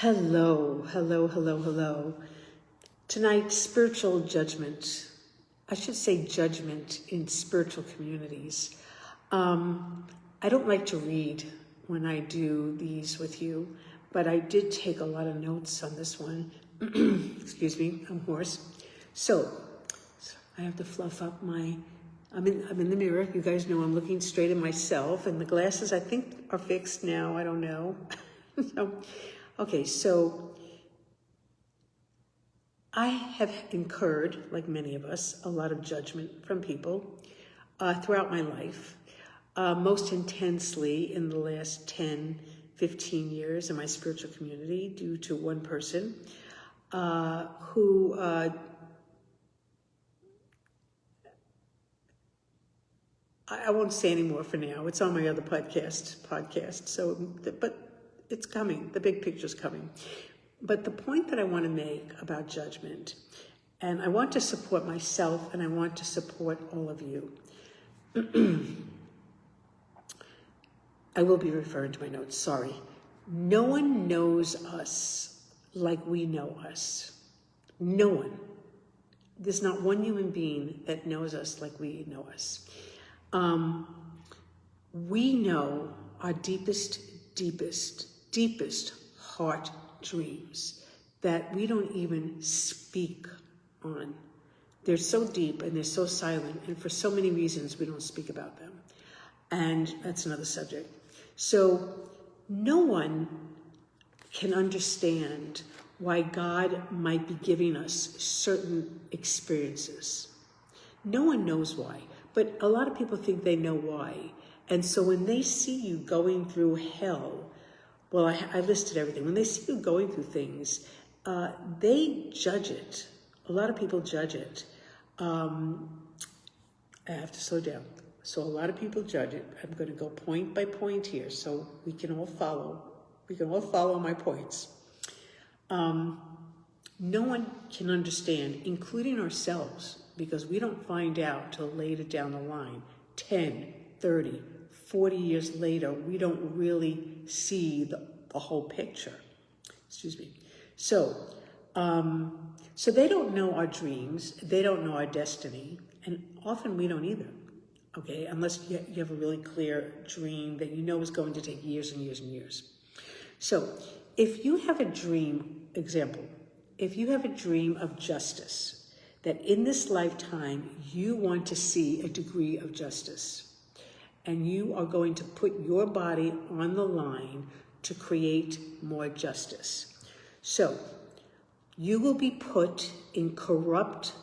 Hello, hello, hello, hello. Tonight, spiritual judgment. I should say judgment in spiritual communities. I don't like to read when I do these with you, but I did take a lot of notes on this one. Excuse me, I'm hoarse. So I have to fluff up I'm in the mirror. You guys know I'm looking straight at myself, and the glasses I think are fixed now. I don't know. So I have incurred, like many of us, a lot of judgment from people throughout my life, most intensely in the last 10, 15 years in my spiritual community due to one person who I won't say any more for now. It's on my other podcast. So, but it's coming. The big picture's coming. But the point that I want to make about judgment, and I want to support myself and I want to support all of you. I will be referring to my notes, sorry. No one knows us like we know us. No one. There's not one human being that knows us like we know us. We know our deepest heart dreams that we don't even speak on. They're so deep and they're so silent, and for so many reasons we don't speak about them. And that's another subject. So no one can understand why God might be giving us certain experiences. No one knows why, but a lot of people think they know why. And so when they see you going through hell, well, I listed everything. When they see you going through things, they judge it. A lot of people judge it. I have to slow down. So a lot of people judge it. I'm going to go point by point here so we can all follow. We can all follow my points. No one can understand, including ourselves, because we don't find out till later down the line. 10, 30, 40 years later, we don't really see the whole picture. Excuse me. So they don't know our dreams. They don't know our destiny. And often we don't either. Okay, unless you have a really clear dream that you know is going to take years and years and years. So if you have a dream, example, if you have a dream of justice, that in this lifetime you want to see a degree of justice, and you are going to put your body on the line to create more justice. So you will be put in corrupt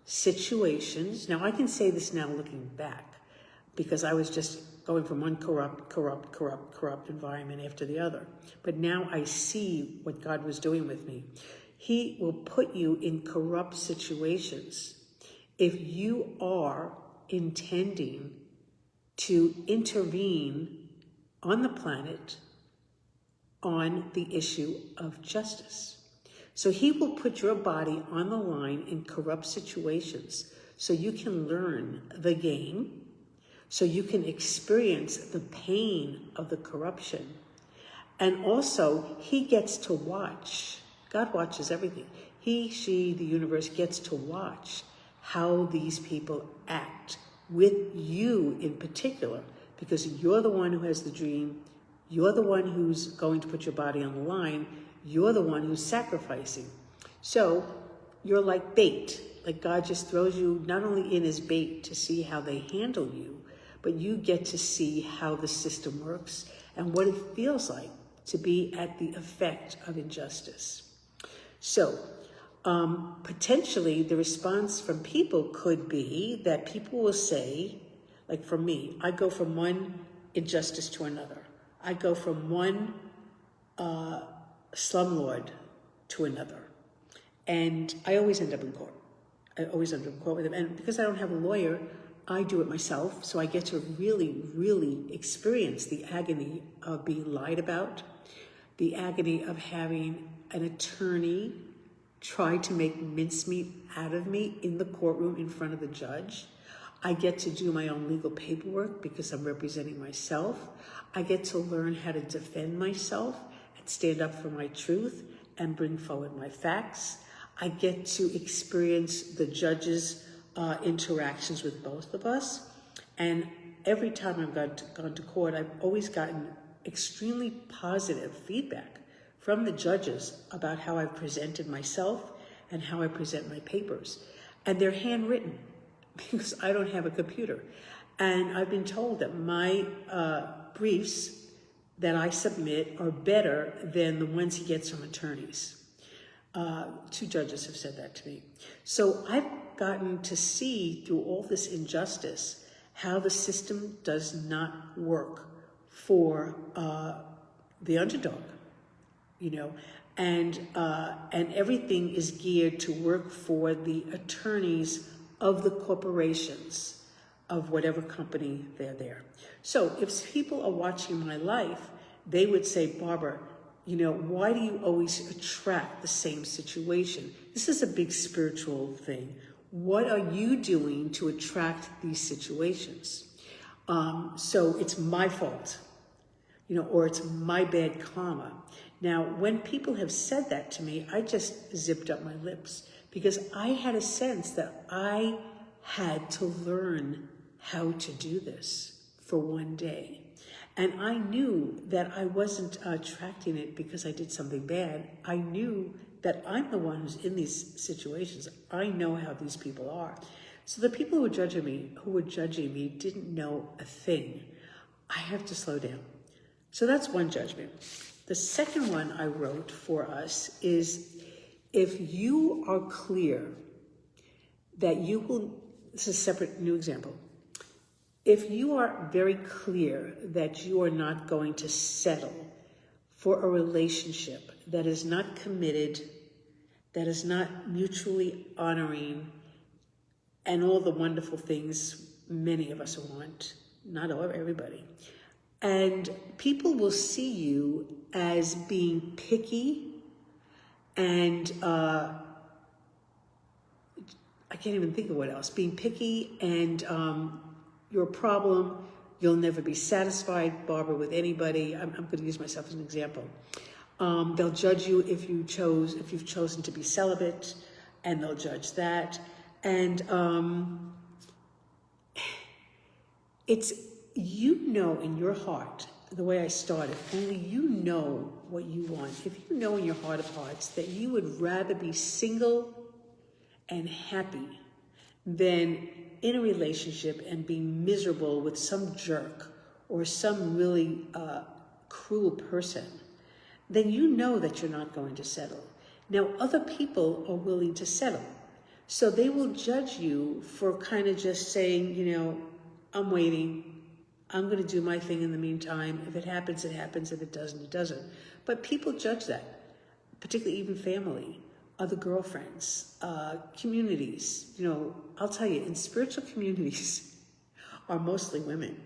situations. Now I can say this now looking back, because I was just going from one corrupt environment after the other. But now I see what God was doing with me. He will put you in corrupt situations if you are intending to intervene on the planet on the issue of justice. So he will put your body on the line in corrupt situations so you can learn the game, so you can experience the pain of the corruption. And also, he gets to watch. God watches everything. He, she, the universe gets to watch how these people act with you in particular, because you're the one who has the dream. You're the one who's going to put your body on the line. You're the one who's sacrificing. So you're like bait. Like God just throws you not only in as bait to see how they handle you, but you get to see how the system works and what it feels like to be at the effect of injustice. So potentially the response from people could be that people will say, like for me, I go from one injustice to another. I go from one slumlord to another. And I always end up in court. I always end up in court with them. And because I don't have a lawyer, I do it myself. So I get to really, really experience the agony of being lied about, the agony of having an attorney try to make mincemeat out of me in the courtroom in front of the judge. I get to do my own legal paperwork because I'm representing myself. I get to learn how to defend myself and stand up for my truth and bring forward my facts. I get to experience the judge's interactions with both of us. And every time I've gone to court, I've always gotten extremely positive feedback from the judges about how I've presented myself and how I present my papers. And they're handwritten because I don't have a computer. And I've been told that my briefs that I submit are better than the ones he gets from attorneys. 2 judges have said that to me. So I've gotten to see through all this injustice how the system does not work for the underdog, and everything is geared to work for the attorneys of the corporations of whatever company they're there. So if people are watching my life, they would say, Barbara, why do you always attract the same situation? This is a big spiritual thing. What are you doing to attract these situations? So it's my fault, or it's my bad karma. Now, when people have said that to me, I just zipped up my lips because I had a sense that I had to learn how to do this for one day. And I knew that I wasn't attracting it because I did something bad. I knew that I'm the one who's in these situations. I know how these people are. So the people who were judging me didn't know a thing. I have to slow down. So that's one judgment. The second one I wrote for us is, if you are clear that you will, this is a separate new example. If you are very clear that you are not going to settle for a relationship that is not committed, that is not mutually honoring, and all the wonderful things many of us want, not everybody, and people will see you as being picky and I can't even think of what else, being picky and your problem, you'll never be satisfied, Barbara, with anybody. I'm going to use myself as an example. They'll judge you if you've chosen to be celibate, and they'll judge that. And it's, in your heart, the way I started, only you know what you want. If you know in your heart of hearts that you would rather be single and happy than in a relationship and be miserable with some jerk or some really cruel person, then you know that you're not going to settle. Now, other people are willing to settle. So they will judge you for kind of just saying, I'm waiting. I'm going to do my thing in the meantime. If it happens, it happens. If it doesn't, it doesn't. But people judge that, particularly even family, other girlfriends, communities. I'll tell you, in spiritual communities are mostly women.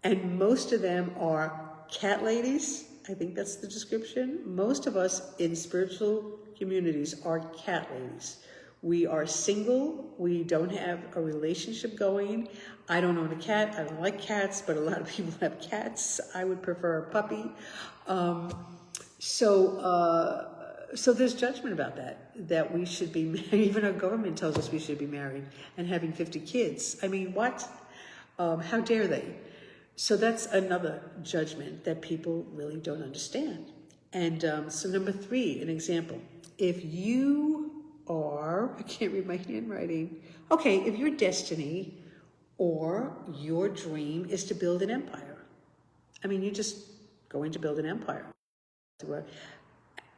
And most of them are cat ladies. I think that's the description. Most of us in spiritual communities are cat ladies. We are single. We don't have a relationship going. I don't own a cat. I don't like cats, but a lot of people have cats. I would prefer a puppy. So there's judgment about that we should be married. Even our government tells us we should be married and having 50 kids. I mean, what? How dare they? So that's another judgment that people really don't understand. And so number 3, an example. If you are, I can't read my handwriting. Okay, if your destiny or your dream is to build an empire. I mean, you're just going to build an empire.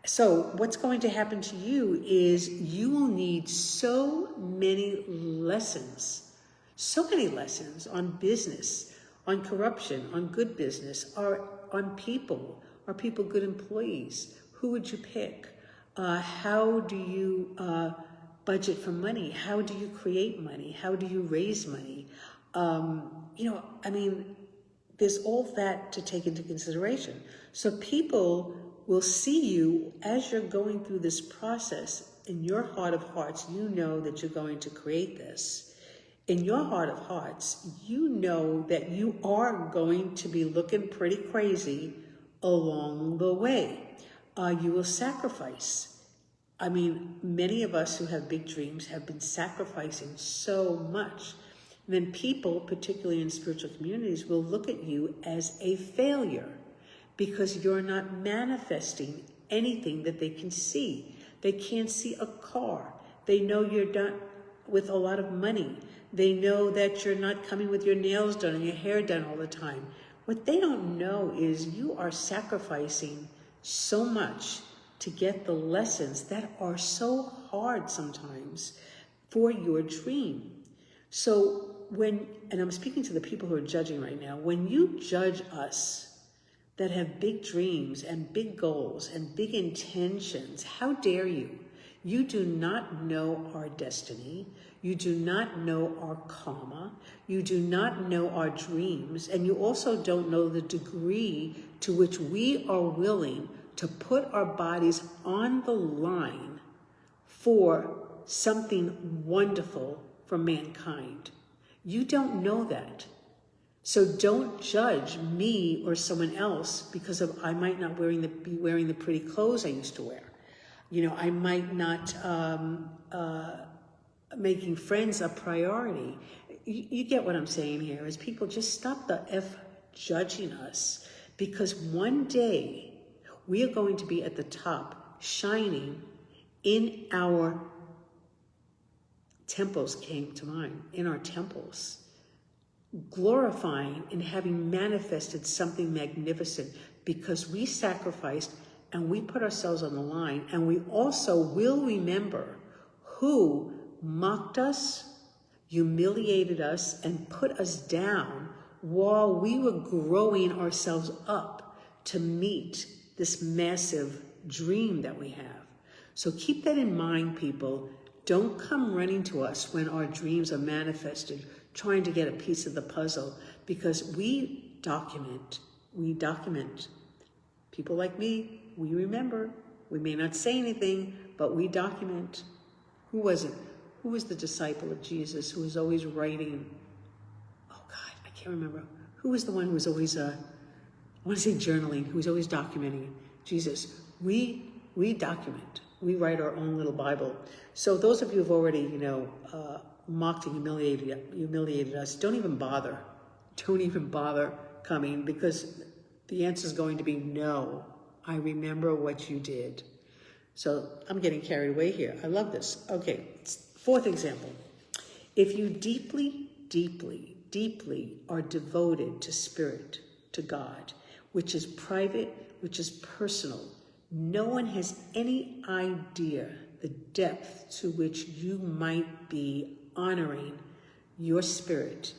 So what's going to happen to you is you will need so many lessons on business, on corruption, on good business, or on people. Are people good employees? Who would you pick? How do you budget for money? How do you create money? How do you raise money? There's all that to take into consideration. So people will see you as you're going through this process. In your heart of hearts, you know that you're going to create this. In your heart of hearts, you know that you are going to be looking pretty crazy along the way. You will sacrifice. I mean, many of us who have big dreams have been sacrificing so much. And then people, particularly in spiritual communities, will look at you as a failure because you're not manifesting anything that they can see. They can't see a car. They know you're not with a lot of money. They know that you're not coming with your nails done and your hair done all the time. What they don't know is you are sacrificing so much to get the lessons that are so hard sometimes for your dream. So and I'm speaking to the people who are judging right now, when you judge us that have big dreams and big goals and big intentions, how dare you? You do not know our destiny. You do not know our karma. You do not know our dreams. And you also don't know the degree to which we are willing to put our bodies on the line for something wonderful for mankind. You don't know that. So don't judge me or someone else because of I might not be wearing the pretty clothes I used to wear. You know, I might not making friends a priority. You get what I'm saying here is people just stop the judging us, because one day we are going to be at the top, shining in our temples came to mind, in our temples, glorifying and having manifested something magnificent because we sacrificed and we put ourselves on the line, and we also will remember who mocked us, humiliated us, and put us down while we were growing ourselves up to meet this massive dream that we have. So keep that in mind, people. Don't come running to us when our dreams are manifested, trying to get a piece of the puzzle, because we document. People like me, we remember. We may not say anything, but we document. Who was it? Who was the disciple of Jesus who was always writing? Oh God, I can't remember. Who was the one who was always, I want to say journaling, who was always documenting? Jesus. We document. We write our own little Bible. So those of you who've already, mocked and humiliated us, don't even bother. Don't even bother coming, because the answer is going to be no. I remember what you did. So I'm getting carried away here. I love this. Okay, fourth example. If you deeply, deeply, deeply are devoted to spirit, to God, which is private, which is personal, no one has any idea the depth to which you might be honoring your spirit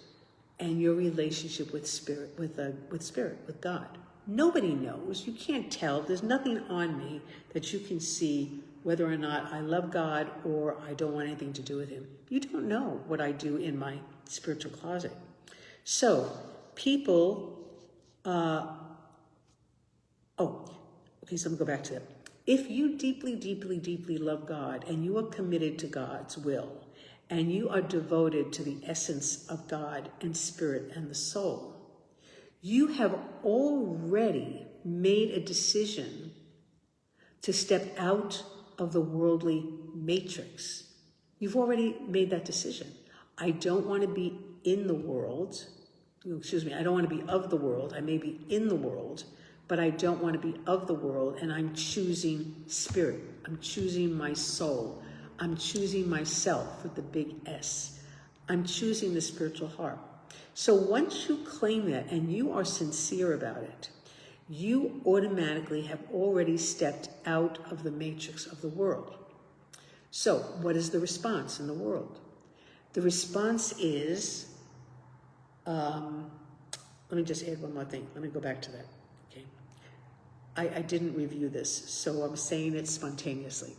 and your relationship with spirit, with God. Nobody knows. You can't tell. There's nothing on me that you can see whether or not I love God or I don't want anything to do with him. You don't know what I do in my spiritual closet. So people, so I'm gonna go back to that. If you deeply, deeply, deeply love God and you are committed to God's will and you are devoted to the essence of God and spirit and the soul, you have already made a decision to step out of the worldly matrix. You've already made that decision. I don't want to be in the world. I don't want to be of the world. I may be in the world, but I don't want to be of the world, and I'm choosing spirit. I'm choosing my soul. I'm choosing myself with the big S. I'm choosing the spiritual heart. So once you claim that and you are sincere about it, you automatically have already stepped out of the matrix of the world. So what is the response in the world? The response is, let me just add one more thing. Let me go back to that. Okay. I didn't review this, so I'm saying it spontaneously.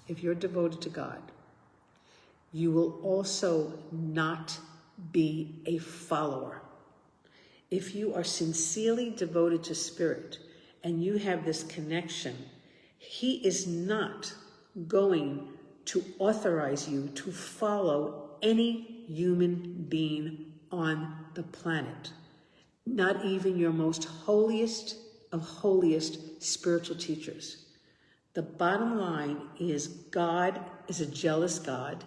If you're devoted to God, you will also not be a follower. If you are sincerely devoted to spirit and you have this connection, he is not going to authorize you to follow any human being on the planet. Not even your most holiest of holiest spiritual teachers. The bottom line is God is a jealous God.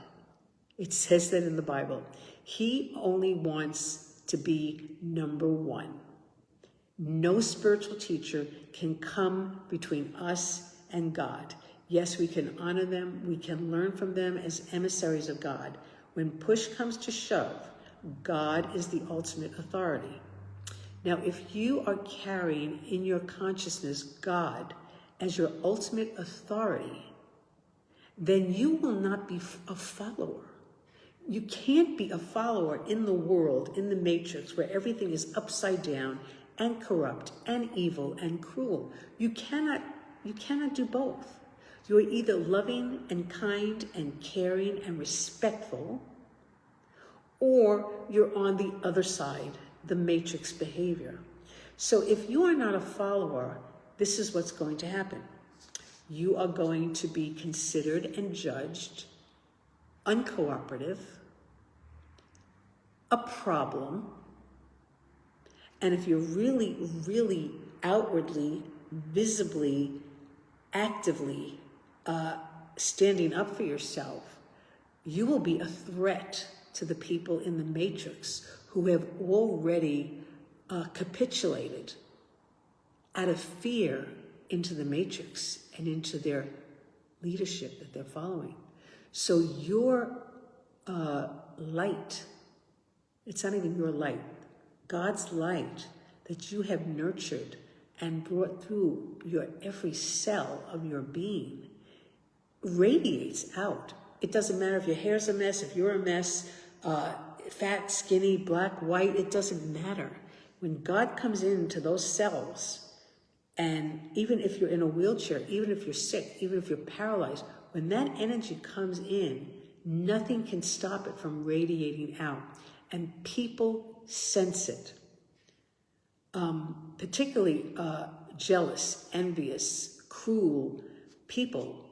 It says that in the Bible. He only wants to be number one. No spiritual teacher can come between us and God. Yes, we can honor them. We can learn from them as emissaries of God. When push comes to shove, God is the ultimate authority. Now, if you are carrying in your consciousness God as your ultimate authority, then you will not be a follower. You can't be a follower in the world, in the matrix, where everything is upside down and corrupt and evil and cruel. You cannot do both. You are either loving and kind and caring and respectful, or you're on the other side, the matrix behavior. So if you are not a follower, this is what's going to happen. You are going to be considered and judged uncooperative, a problem, and if you're really, really outwardly, visibly, actively standing up for yourself, you will be a threat to the people in the matrix who have already capitulated out of fear into the matrix and into their leadership that they're following. So your light, it's not even your light, God's light that you have nurtured and brought through your every cell of your being radiates out. It doesn't matter if your hair's a mess, if you're a mess, fat, skinny, black, white, it doesn't matter. When God comes into those cells, and even if you're in a wheelchair, even if you're sick, even if you're paralyzed, when that energy comes in, nothing can stop it from radiating out. And people sense it. Particularly jealous, envious, cruel people.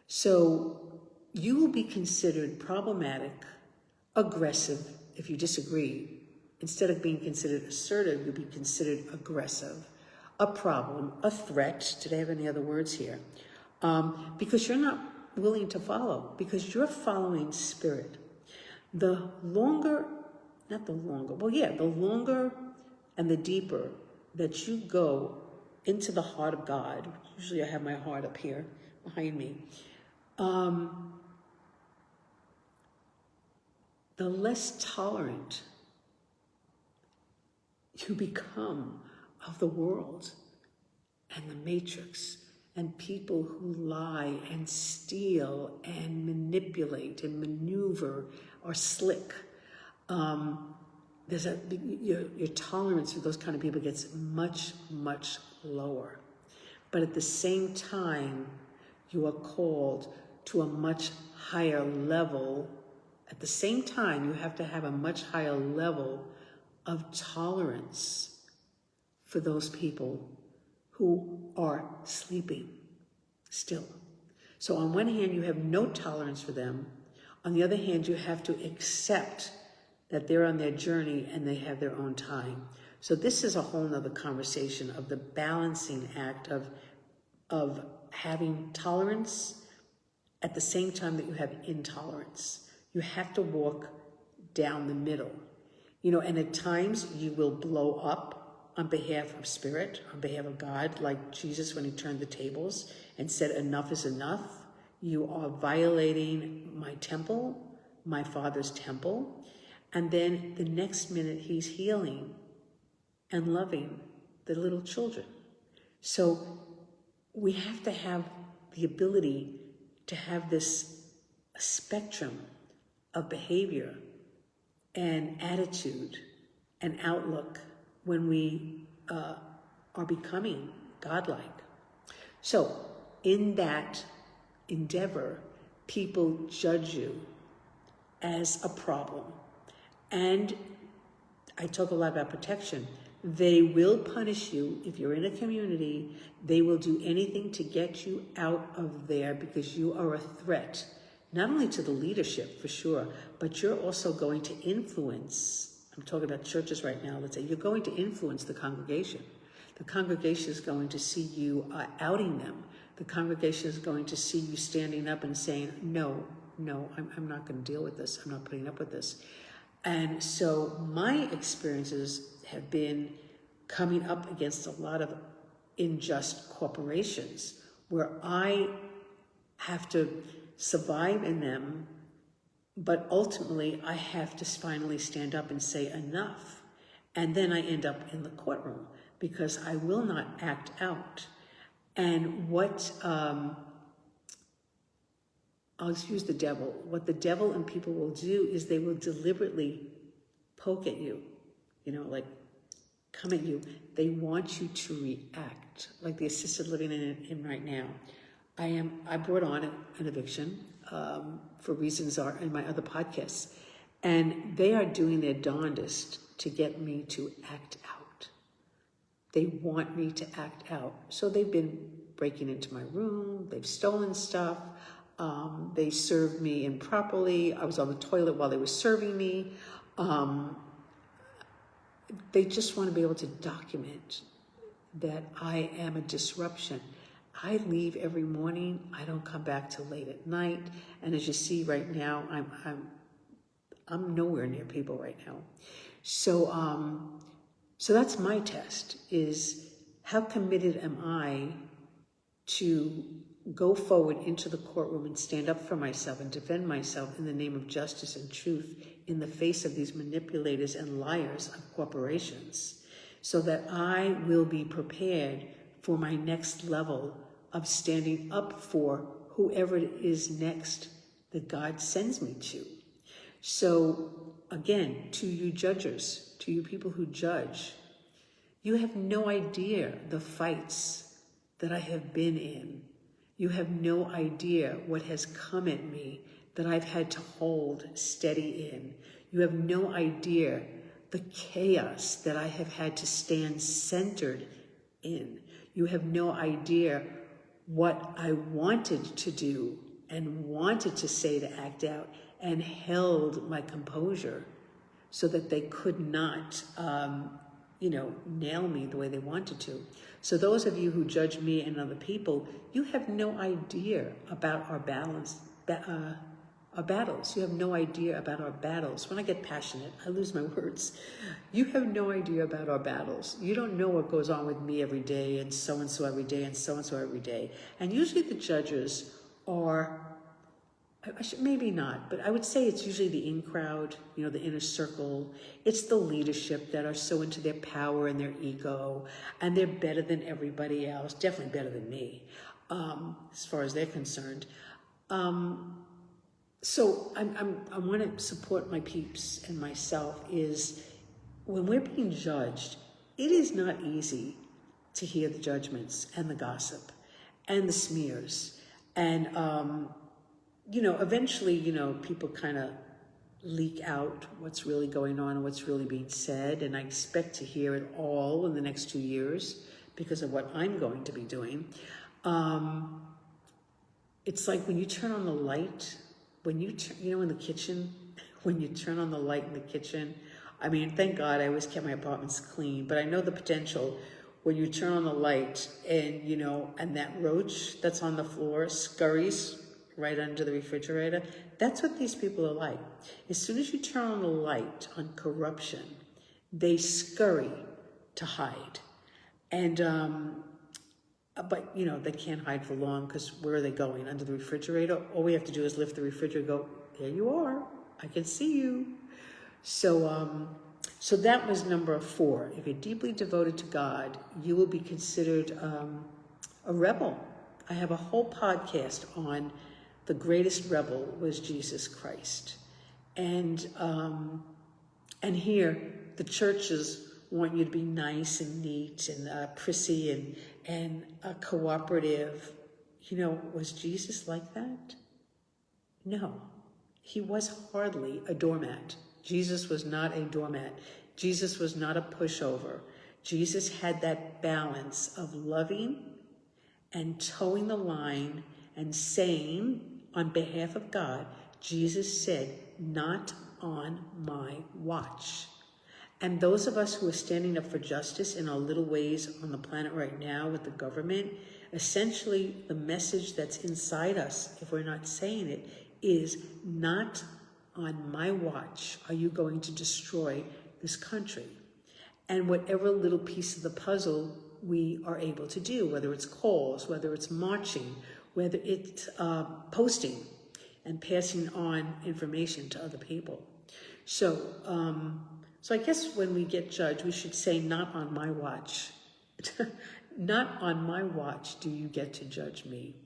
So you will be considered problematic, aggressive if you disagree. Instead of being considered assertive, you'll be considered aggressive, a problem, a threat. Did I have any other words here? Because you're not willing to follow, because you're following spirit. The longer and the deeper that you go into the heart of God, usually I have my heart up here behind me, the less tolerant you become of the world and the matrix and people who lie and steal and manipulate and maneuver or slick. Your tolerance for those kind of people gets much, much lower. But at the same time, you are called to a much higher level. At the same time, you have to have a much higher level of tolerance for those people who are sleeping still. So on one hand, you have no tolerance for them. On the other hand, you have to accept that they're on their journey and they have their own time. So this is a whole nother conversation of the balancing act of having tolerance at the same time that you have intolerance. You have to walk down the middle. And at times you will blow up on behalf of spirit, on behalf of God, like Jesus when he turned the tables and said, enough is enough. You are violating my temple, my Father's temple. And then the next minute he's healing and loving the little children. So we have to have the ability to have this spectrum of behavior and attitude and outlook when we are becoming godlike. So in that endeavor, people judge you as a problem. And I talk a lot about protection. They will punish you if you're in a community. They will do anything to get you out of there because you are a threat, not only to the leadership for sure, but you're also going to influence. I'm talking about churches right now. Let's say you're going to influence the congregation. The congregation is going to see you outing them. The congregation is going to see you standing up and saying, no, I'm not going to deal with this. I'm not putting up with this. And so my experiences have been coming up against a lot of unjust corporations where I have to survive in them, but ultimately I have to finally stand up and say enough. And then I end up in the courtroom because I will not act out. And what, I'll use the devil. What the devil and people will do is they will deliberately poke at you, like come at you. They want you to react, like the assisted living in right now. I brought on an eviction for reasons are in my other podcasts, and they are doing their darndest to get me to act out. They want me to act out. So they've been breaking into my room, they've stolen stuff, they served me improperly, I was on the toilet while they were serving me. They just want to be able to document that I am a disruption. I leave every morning, I don't come back till late at night, and as you see right now, I'm nowhere near people right now. So that's my test, is how committed am I to go forward into the courtroom and stand up for myself and defend myself in the name of justice and truth in the face of these manipulators and liars of corporations, so that I will be prepared for my next level of standing up for whoever it is next that God sends me to. So again, to you judges, to you people who judge, you have no idea the fights that I have been in. You have no idea what has come at me that I've had to hold steady in. You have no idea the chaos that I have had to stand centered in. You have no idea what I wanted to do and wanted to say to act out and held my composure so that they could not, nail me the way they wanted to. So those of you who judge me and other people, you have no idea about our battles. You have no idea about our battles. When I get passionate, I lose my words. You have no idea about our battles. You don't know what goes on with me every day and so every day and so every day. And usually the judges are, maybe not, but I would say it's usually the in crowd, the inner circle. It's the leadership that are so into their power and their ego, and they're better than everybody else, definitely better than me, as far as they're concerned. So I want to support my peeps and myself is when we're being judged, it is not easy to hear the judgments and the gossip and the smears. And, eventually, people kind of leak out what's really going on and what's really being said. And I expect to hear it all in the next 2 years because of what I'm going to be doing. It's like when you turn on the light, when you in the kitchen, when you turn on the light in the kitchen, I mean, thank God I always kept my apartments clean, but I know the potential when you turn on the light and, and that roach that's on the floor scurries right under the refrigerator. That's what these people are like. As soon as you turn on the light on corruption, they scurry to hide. And, but they can't hide for long because where are they going? Under the refrigerator? All we have to do is lift the refrigerator and go, there you are. I can see you. So that was number 4. If you're deeply devoted to God, you will be considered a rebel. I have a whole podcast on the greatest rebel was Jesus Christ. And here, the churches want you to be nice and neat and prissy and cooperative. Was Jesus like that? No, he was hardly a doormat. Jesus was not a doormat. Jesus was not a pushover. Jesus had that balance of loving and towing the line and saying, on behalf of God, Jesus said, not on my watch. And those of us who are standing up for justice in our little ways on the planet right now with the government, essentially the message that's inside us, if we're not saying it, is not on my watch are you going to destroy this country. And whatever little piece of the puzzle we are able to do, whether it's calls, whether it's marching, whether it's posting and passing on information to other people. So I guess when we get judged, we should say, not on my watch. Not on my watch do you get to judge me.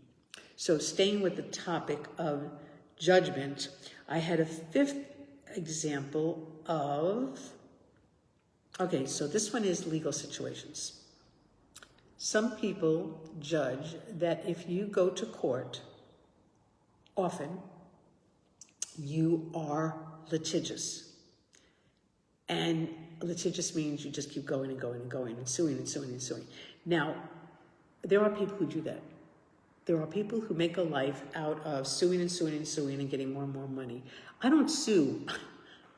So staying with the topic of judgment, I had a fifth example of, okay, so this one is legal situations. Some people judge that if you go to court often, you are litigious. And litigious means you just keep going and going and going and suing and suing and suing. Now, there are people who do that. There are people who make a life out of suing and suing and suing and getting more and more money. I don't sue.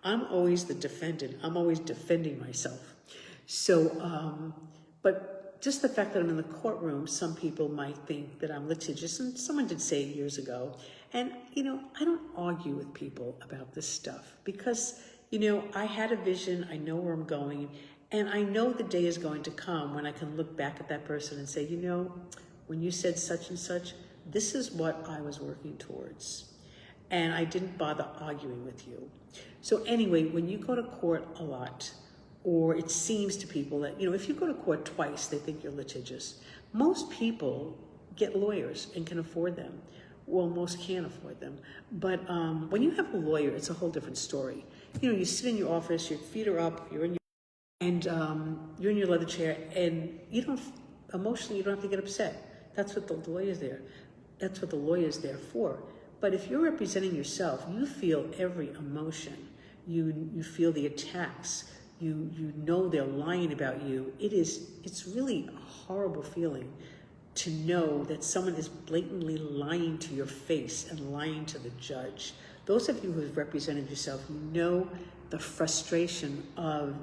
I'm always the defendant. I'm always defending myself. So, but just the fact that I'm in the courtroom, some people might think that I'm litigious. And someone did say it years ago. And, I don't argue with people about this stuff because, I had a vision. I know where I'm going. And I know the day is going to come when I can look back at that person and say, when you said such and such, this is what I was working towards. And I didn't bother arguing with you. So anyway, when you go to court a lot, or it seems to people that, if you go to court twice, they think you're litigious. Most people get lawyers and can afford them. Well, most can't afford them. But when you have a lawyer, it's a whole different story. You sit in your office, your feet are up, you're in your leather chair, and you don't have to get upset. That's what the lawyer's there. That's what the lawyer's there for. But if you're representing yourself, you feel every emotion. You feel the attacks. You know they're lying about you. It's really a horrible feeling to know that someone is blatantly lying to your face and lying to the judge. Those of you who have represented yourself, you know the frustration of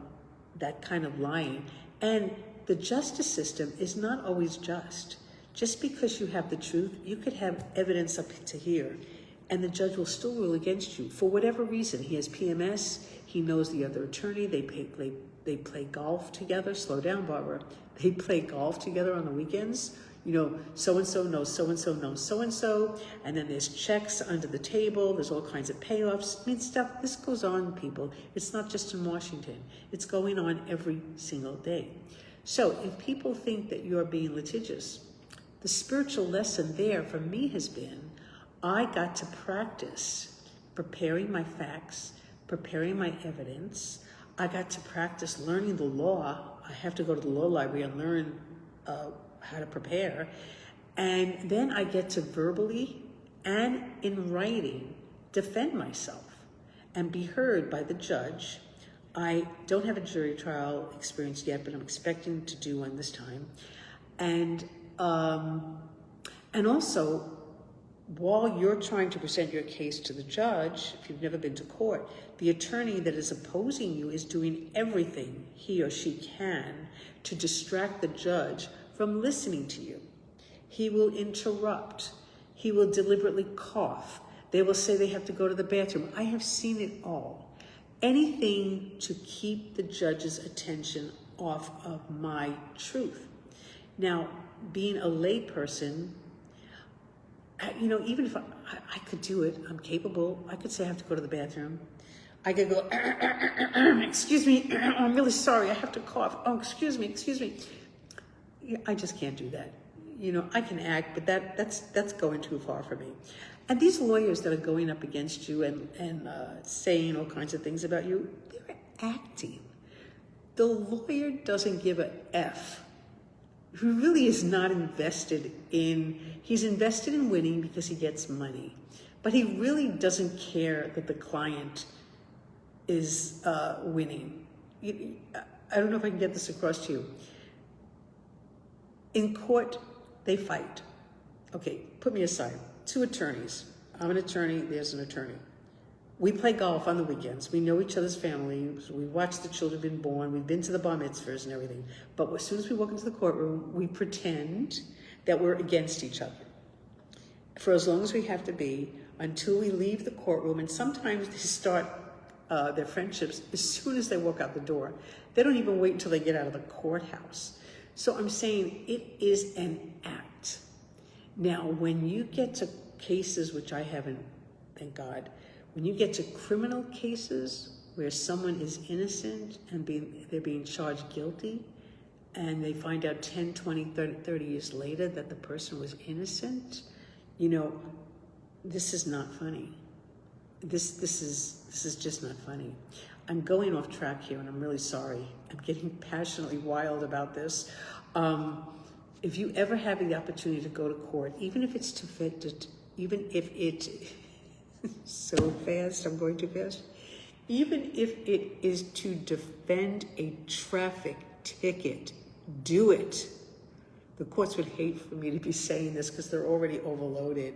that kind of lying. And the justice system is not always just. Just because you have the truth, you could have evidence up to here, and the judge will still rule against you for whatever reason. He has PMS, he knows the other attorney, they play golf together. Slow down, Barbara. They play golf together on the weekends. So-and-so knows so-and-so knows so-and-so, and then there's checks under the table, there's all kinds of payoffs. This goes on, people. It's not just in Washington. It's going on every single day. So if people think that you're being litigious, the spiritual lesson there for me has been, I got to practice preparing my facts, preparing my evidence. I got to practice learning the law. I have to go to the law library and learn how to prepare. And then I get to verbally and in writing defend myself and be heard by the judge. I don't have a jury trial experience yet, but I'm expecting to do one this time. And also, while you're trying to present your case to the judge, if you've never been to court, the attorney that is opposing you is doing everything he or she can to distract the judge from listening to you. He will interrupt. He will deliberately cough. They will say they have to go to the bathroom. I have seen it all. Anything to keep the judge's attention off of my truth. Now, being a lay person, even if I could do it, I'm capable. I could say I have to go to the bathroom. I could go, excuse me, I'm really sorry, I have to cough. Oh, excuse me. I just can't do that. I can act, but that's going too far for me. And these lawyers that are going up against you and saying all kinds of things about you, they're acting. The lawyer doesn't give a F. He really is not he's invested in winning because he gets money. But he really doesn't care that the client is winning. I don't know if I can get this across to you. In court, they fight. Okay, put me aside. Two attorneys. I'm an attorney, there's an attorney. We play golf on the weekends. We know each other's families. We watch the children being born. We've been to the bar mitzvahs and everything. But as soon as we walk into the courtroom, we pretend that we're against each other for as long as we have to be until we leave the courtroom. And sometimes they start their friendships as soon as they walk out the door. They don't even wait until they get out of the courthouse. So I'm saying it is an act. Now, when you get to cases, which I haven't, thank God, when you get to criminal cases where someone is innocent and they're being charged guilty, and they find out 10, 20, 30 years later that the person was innocent, this is not funny. This is just not funny. I'm going off track here, and I'm really sorry. I'm getting passionately wild about this. If you ever have the opportunity to go to court, even if it's so fast, I'm going too fast. Even if it is to defend a traffic ticket, do it. The courts would hate for me to be saying this because they're already overloaded.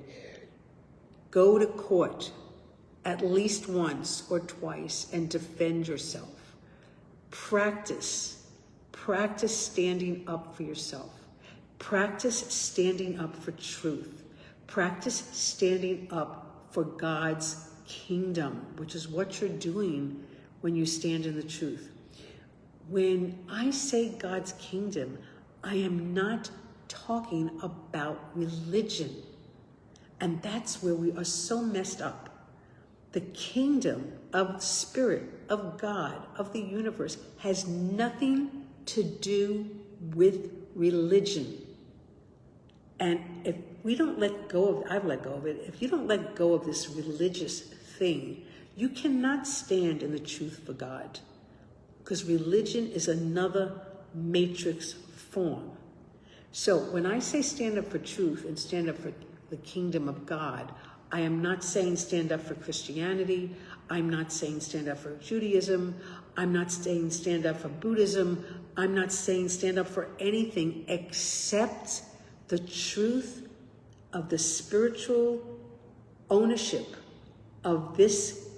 Go to court at least once or twice and defend yourself. Practice standing up for yourself. Practice standing up for truth. Practice standing up for God's kingdom, which is what you're doing when you stand in the truth. When I say God's kingdom, I am not talking about religion. And that's where we are so messed up. The kingdom of spirit, of God, of the universe has nothing to do with religion. And if we don't let go of, I've let go of it, if you don't let go of this religious thing, you cannot stand in the truth for God. Because religion is another matrix form. So when I say stand up for truth and stand up for the kingdom of God, I am not saying stand up for Christianity. I'm not saying stand up for Judaism. I'm not saying stand up for Buddhism. I'm not saying stand up for anything except the truth of the spiritual ownership of this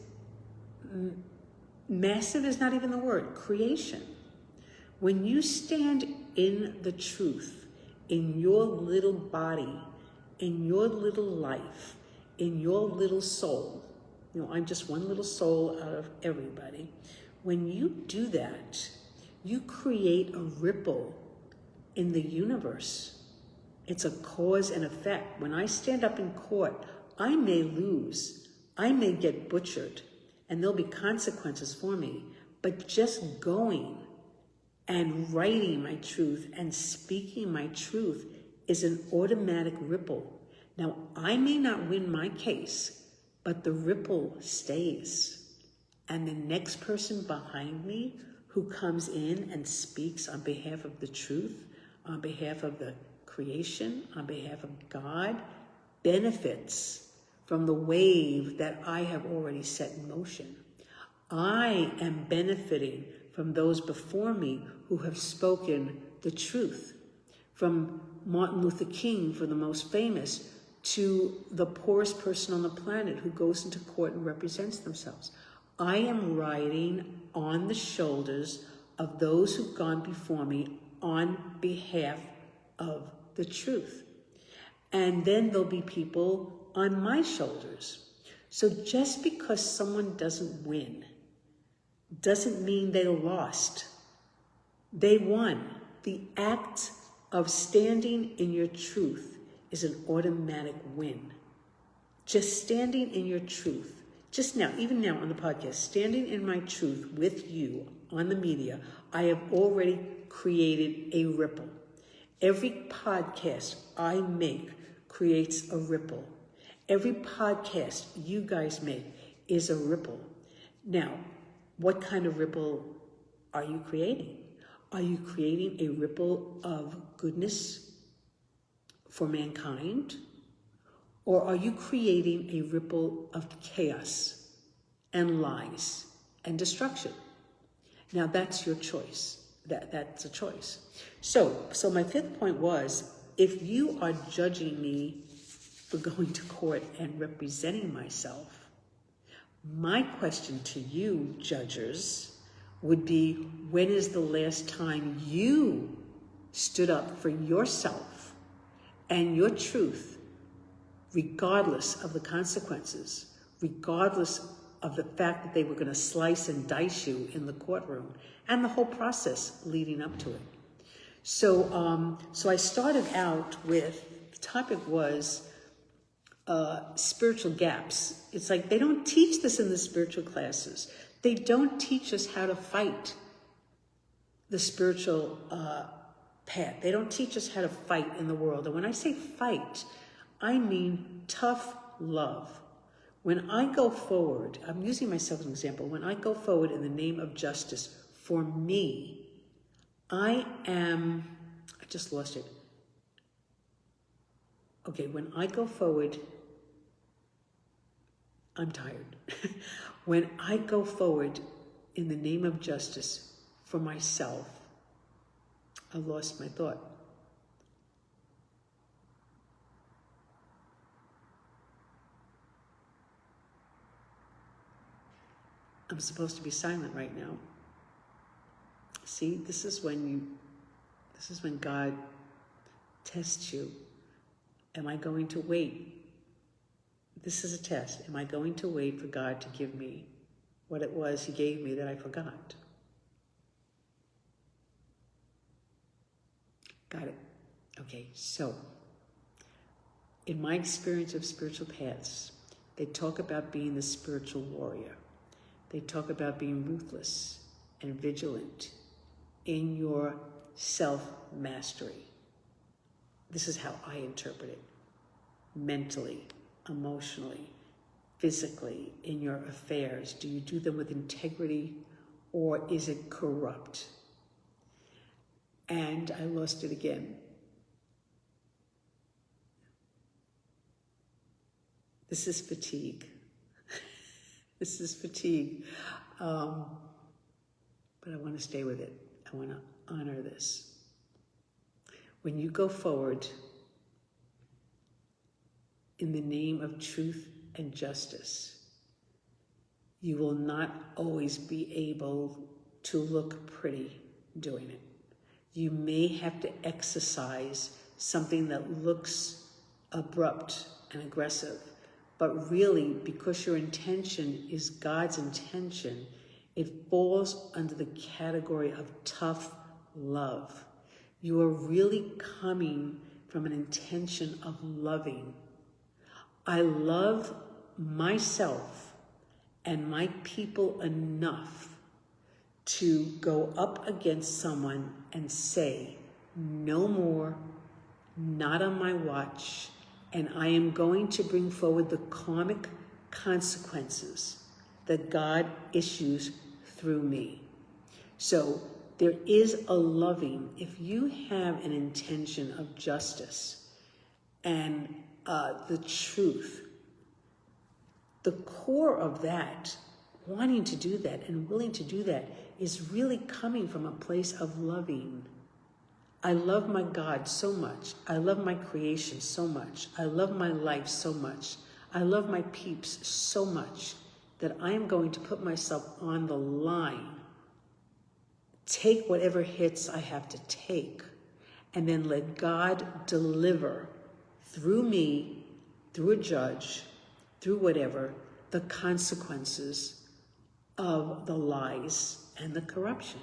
massive is not even the word, creation. When you stand in the truth, in your little body, in your little life, in your little soul, I'm just one little soul out of everybody. When you do that, you create a ripple in the universe. It's a cause and effect. When I stand up in court, I may lose, I may get butchered, and there'll be consequences for me. But just going and writing my truth and speaking my truth is an automatic ripple. Now, I may not win my case, but the ripple stays. And the next person behind me who comes in and speaks on behalf of the truth, on behalf of the creation, on behalf of God, benefits from the wave that I have already set in motion. I am benefiting from those before me who have spoken the truth. From Martin Luther King, for the most famous, to the poorest person on the planet who goes into court and represents themselves. I am riding on the shoulders of those who've gone before me on behalf of the truth. And then there'll be people on my shoulders. So just because someone doesn't win doesn't mean they lost. They won. The act of standing in your truth is an automatic win. Just standing in your truth, just now, even now on the podcast, standing in my truth with you on the media, I have already created a ripple. Every podcast I make creates a ripple. Every podcast you guys make is a ripple. Now, what kind of ripple are you creating? Are you creating a ripple of goodness for mankind? Or are you creating a ripple of chaos and lies and destruction? Now that's your choice. That's a choice. So my fifth point was, if you are judging me for going to court and representing myself, My question to you, judges, would be, when is the last time you stood up for yourself and your truth, regardless of the consequences, regardless of the fact that they were going to slice and dice you in the courtroom and the whole process leading up to it? So I started out with, the topic was spiritual gaps. It's like they don't teach this in the spiritual classes. They don't teach us how to fight the spiritual path. They don't teach us how to fight in the world. And when I say fight, I mean tough love. When I go forward, I'm using myself as an example. When I go forward in the name of justice, for me, I just lost it. Okay, when I go forward, I'm tired. When I go forward in the name of justice for myself, I lost my thought. I'm supposed to be silent right now. See, this is when God tests you. Am I going to wait? This is a test. Am I going to wait for God to give me what it was he gave me that I forgot? Got it. Okay, so in my experience of spiritual paths, they talk about being the spiritual warrior. They talk about being ruthless and vigilant in your self-mastery. This is how I interpret it. Mentally, emotionally, physically, in your affairs. Do you do them with integrity, or is it corrupt? And I lost it again. This is fatigue. This is fatigue. But I want to stay with it. I want to honor this. When you go forward in the name of truth and justice, you will not always be able to look pretty doing it. You may have to exercise something that looks abrupt and aggressive, but really, because your intention is God's intention, it falls under the category of tough love. You are really coming from an intention of loving. I love myself and my people enough to go up against someone and say, no more, not on my watch, and I am going to bring forward the karmic consequences that God issues through me. So there is a loving, if you have an intention of justice and the truth, the core of that, wanting to do that and willing to do that, is really coming from a place of loving. I love my God so much. I love my creation so much. I love my life so much. I love my peeps so much that I am going to put myself on the line, take whatever hits I have to take, and then let God deliver through me, through a judge, through whatever, the consequences of the lies and the corruption.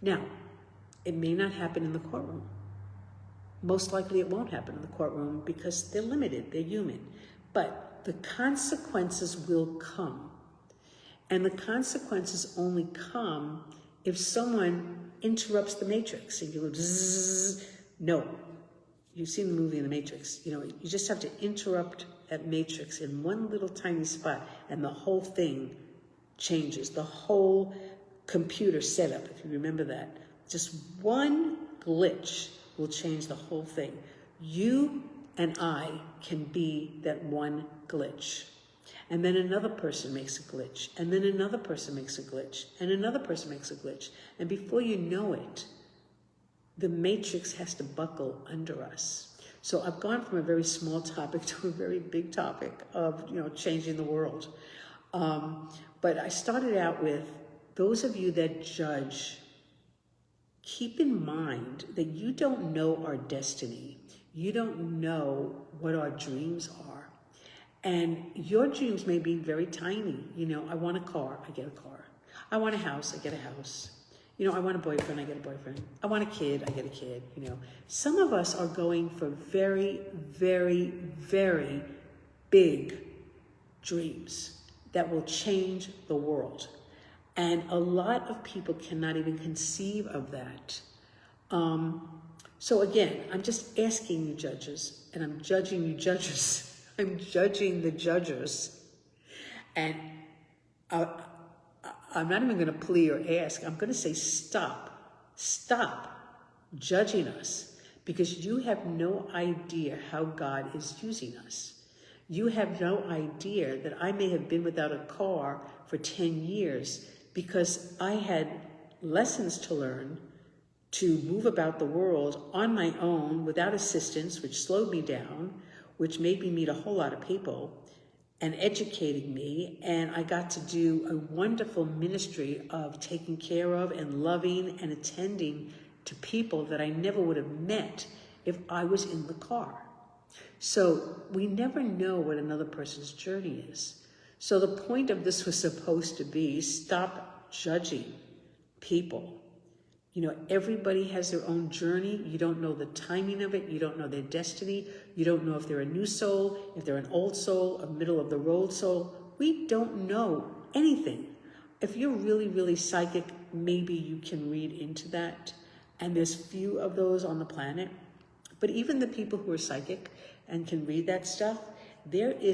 Now, it may not happen in the courtroom. Most likely it won't happen in the courtroom because they're limited, they're human. But the consequences will come. And the consequences only come if someone interrupts the matrix and you go, zzz. No. You've seen the movie in The Matrix. You know, you just have to interrupt that matrix in one little tiny spot and the whole thing changes. The whole computer setup, if you remember that. Just one glitch will change the whole thing. You and I can be that one glitch. And then another person makes a glitch. And then another person makes a glitch. And another person makes a glitch. And before you know it, the matrix has to buckle under us. So I've gone from a very small topic to a very big topic of, changing the world. But I started out with, those of you that judge, keep in mind that you don't know our destiny. You don't know what our dreams are. And your dreams may be very tiny. You know, I want a car, I get a car. I want a house, I get a house. You know, I want a boyfriend, I get a boyfriend. I want a kid, I get a kid, you know. Some of us are going for very, very, very big dreams that will change the world. And a lot of people cannot even conceive of that. So again, I'm just asking you judges, and I'm judging you judges. I'm judging the judges. And I'm not even going to plea or ask. I'm going to say stop judging us, because you have no idea how God is using us. You have no idea that I may have been without a car for 10 years because I had lessons to learn to move about the world on my own without assistance, which slowed me down, which made me meet a whole lot of people and educating me. And I got to do a wonderful ministry of taking care of and loving and attending to people that I never would have met if I was in the car. So we never know what another person's journey is. So the point of this was supposed to be, stop judging people. You know, everybody has their own journey. You don't know the timing of it. You don't know their destiny. You don't know if they're a new soul, if they're an old soul, a middle of the road soul. We don't know anything. If you're really, really psychic, maybe you can read into that. And there's few of those on the planet. But even the people who are psychic and can read that stuff, there is